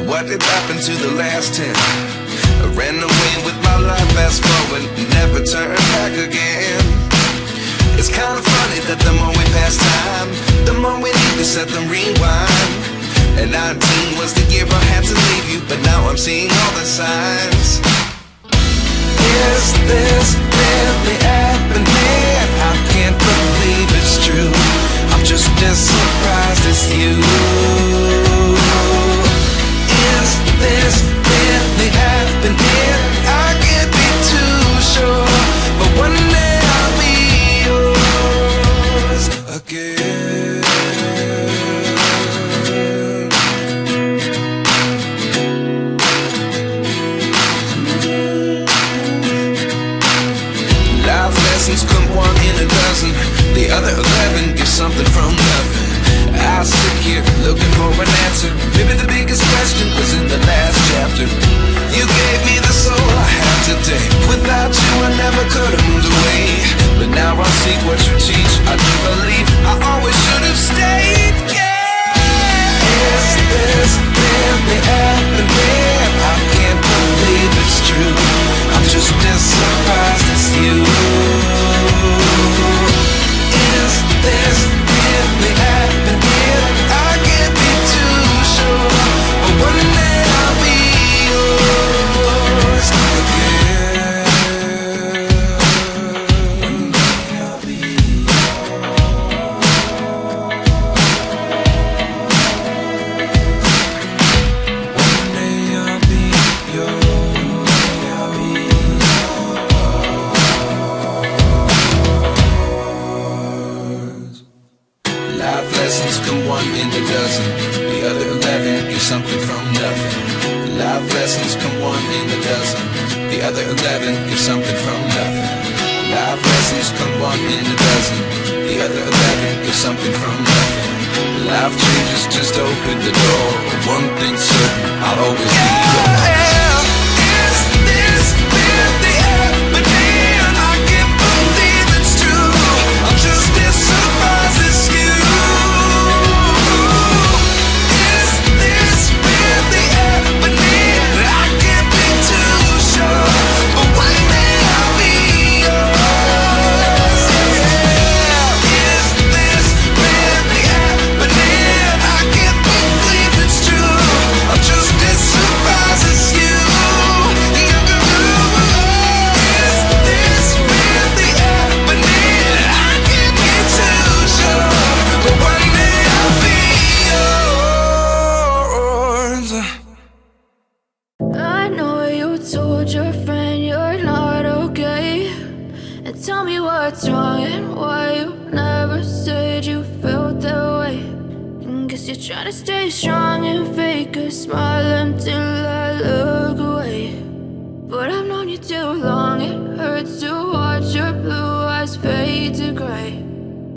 what did happen to the last 10? I ran away with my life, fast forward, never turn back again. It's kinda funny that the more we pass time, the more we need to set them rewind. And 19 was the year I had to leave you, but now I'm seeing all the signs. Is this really happening? I can't believe it's true. I'm just as surprised as you. Is this really happening? I can't be too sure, but one day I'll be yours again. Life lessons come one in a dozen. The other 11 get something from nothing. I sit here looking for an answer. Maybe the biggest question was in the last chapter. You gave me the soul I have today. Without you I never could have moved away. But now I see what you teach. I do believe I always should have stayed. Yeah. Is this really happening? I can't believe it's true. I'm just as surprised as you. Is this really happening? I can't be too sure, but one day I'll be yours again. One day I'll be One day I'll be yours. Life lessons come one in a dozen. The other 11 get something from nothing. Life lessons come one in a dozen. The other 11 get something from nothing. Life lessons come one in a dozen. The other 11 get something from nothing. Life changes just open the door. One thing's certain, I'll always be yours. Is this really happening? I can't believe it's true. I'm just as surprised as you. Is this really happening? I can't be too sure, but one day I'll be yours. Yeah. Is this really happening? I can't believe it's true. I'm just as surprised as you. Is this really happening? I can't be too sure, but one day I'll be yours. I know you told your friend you're not okay, and tell me what's wrong and why you never said you felt that way. And guess you're trying to stay strong and fake a smile until I look away. But I've known you too long, it hurts to watch your blue eyes fade to gray.